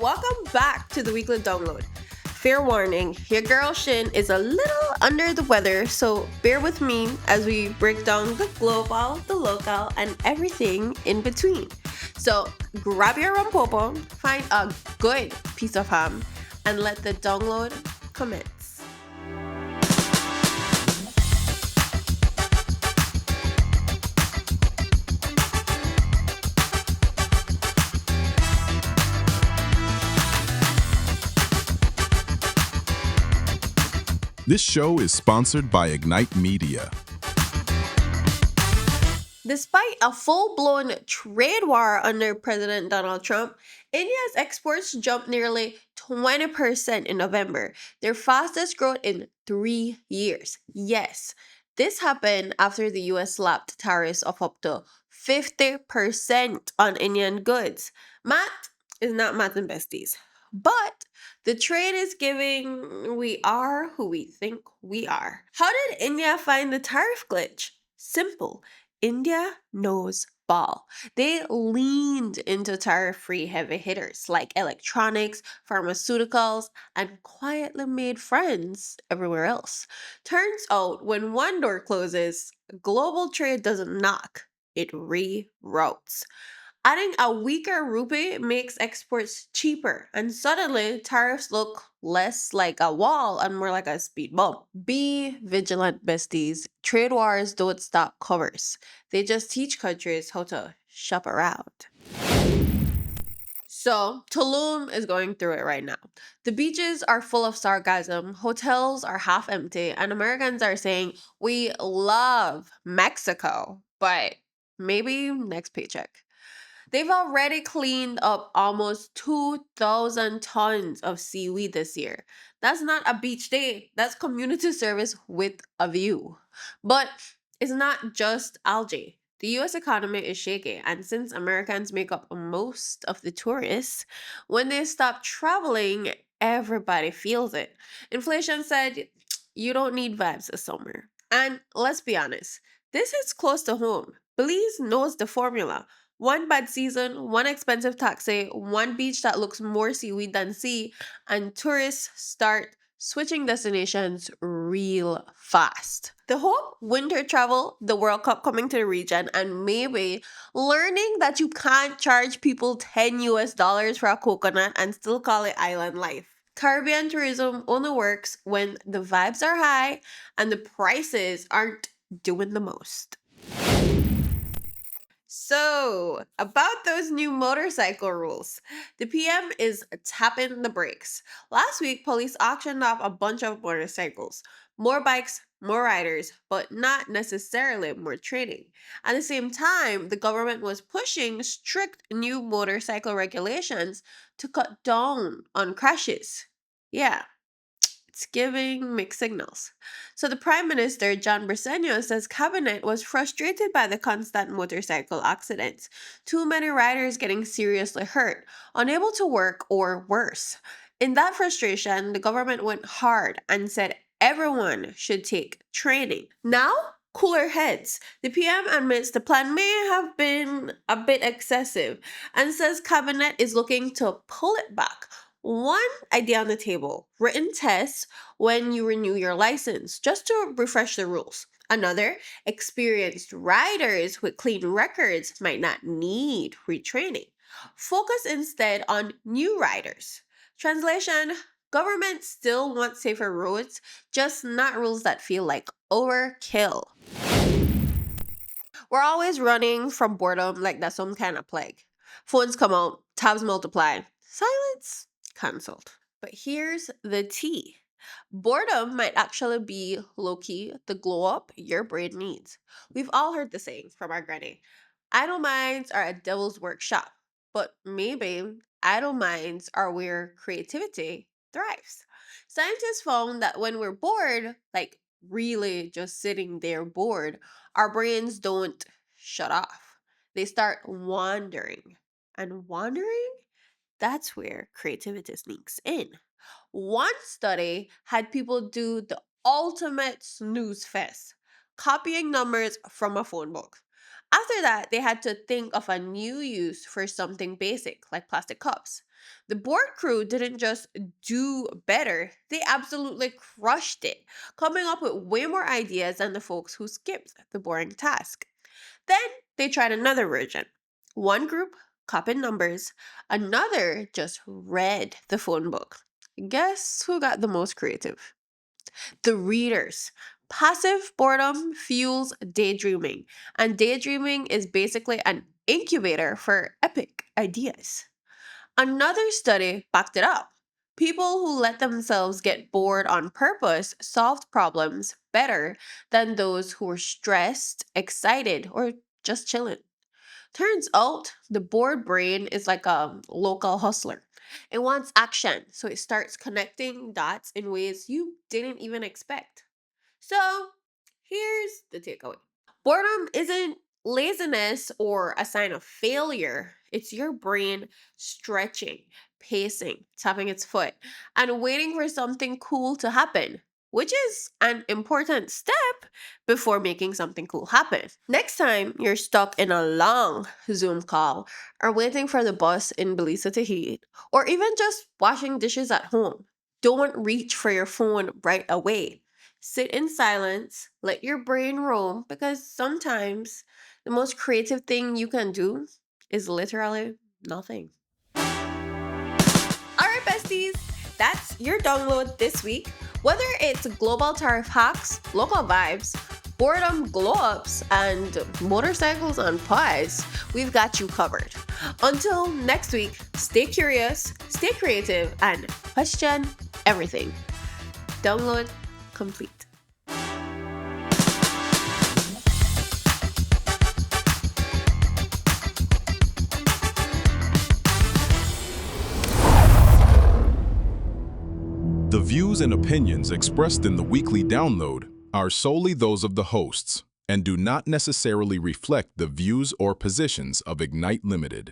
Welcome back to the weekly download. Fair warning, your girl Shin is a little under the weather, so bear with me as we break down the global, the local, and everything in between. So grab your rum popo, find a good piece of ham, and let the download commence. This show is sponsored by Ignite Media. Despite a full blown trade war under President Donald Trump, India's exports jumped nearly 20% in November, their fastest growth in 3 years. Yes, this happened after the US slapped tariffs of up to 50% on Indian goods. Math is not math and besties. But the trade is giving we are who we think we are. How did India find the tariff glitch? Simple. India knows ball. They leaned into tariff free heavy hitters like electronics, pharmaceuticals, and quietly made friends everywhere else. Turns out when one door closes, global trade doesn't knock, it reroutes. Adding a weaker rupee makes exports cheaper, and suddenly tariffs look less like a wall and more like a speed bump. Be vigilant, besties. Trade wars don't stop commerce, they just teach countries how to shop around. So, Tulum is going through it right now. The beaches are full of sargassum, hotels are half empty, and Americans are saying, we love Mexico, but maybe next paycheck. They've already cleaned up almost 2,000 tons of seaweed this year. That's not a beach day, that's community service with a view. But it's not just algae. The US economy is shaky, and since Americans make up most of the tourists, when they stop traveling, everybody feels it. Inflation said, you don't need vibes this summer. And let's be honest, this is close to home. Belize knows the formula. One bad season, one expensive taxi, one beach that looks more seaweed than sea, and tourists start switching destinations real fast. The hope winter travel, the World Cup coming to the region, and maybe learning that you can't charge people 10 US dollars for a coconut and still call it island life. Caribbean tourism only works when the vibes are high and the prices aren't doing the most. So, about those new motorcycle rules, the PM is tapping the brakes. Last week, police auctioned off a bunch of motorcycles. More bikes, more riders, but not necessarily more training. At the same time, the government was pushing strict new motorcycle regulations to cut down on crashes. Yeah, it's giving mixed signals. So the Prime Minister, John Briceño, says cabinet was frustrated by the constant motorcycle accidents. Too many riders getting seriously hurt, unable to work, or worse. In that frustration, the government went hard and said everyone should take training. Now, cooler heads. The PM admits the plan may have been a bit excessive and says cabinet is looking to pull it back. One idea on the table: written tests when you renew your license, just to refresh the rules. Another: experienced riders with clean records might not need retraining. Focus instead on new riders. Translation: government still wants safer roads, just not rules that feel like overkill. We're always running from boredom like that's some kind of plague. Phones come out, tabs multiply, silence cancelled. But here's the tea. Boredom might actually be low key the glow up your brain needs. We've all heard the saying from our granny: idle minds are a devil's workshop. But maybe idle minds are where creativity thrives. Scientists found that when we're bored, like really just sitting there bored, our brains don't shut off. They start wandering. And wandering? That's where creativity sneaks in. One study had people do the ultimate snooze fest, copying numbers from a phone book. After that, they had to think of a new use for something basic like plastic cups. The board crew didn't just do better, they absolutely crushed it, coming up with way more ideas than the folks who skipped the boring task. Then they tried another version. One group copied numbers, another just read the phone book. Guess who got the most creative? The readers. Passive boredom fuels daydreaming, and daydreaming is basically an incubator for epic ideas. Another study backed it up. People who let themselves get bored on purpose solved problems better than those who were stressed, excited, or just chilling. Turns out the bored brain is like a local hustler. It wants action, so it starts connecting dots in ways you didn't even expect. So, here's the takeaway. Boredom isn't laziness or a sign of failure. It's your brain stretching, pacing, tapping its foot, and waiting for something cool to happen, which is an important step before making something cool happen. Next time you're stuck in a long Zoom call, or waiting for the bus in Belize to heat, or even just washing dishes at home, don't reach for your phone right away. Sit in silence, let your brain roam, because sometimes the most creative thing you can do is literally nothing. All right, besties, that's your download this week. Whether it's global tariff hacks, local vibes, boredom glow ups, and motorcycles on pies, we've got you covered. Until next week, stay curious, stay creative, and question everything. Download complete. The views and opinions expressed in the weekly download are solely those of the hosts and do not necessarily reflect the views or positions of Ignite Limited.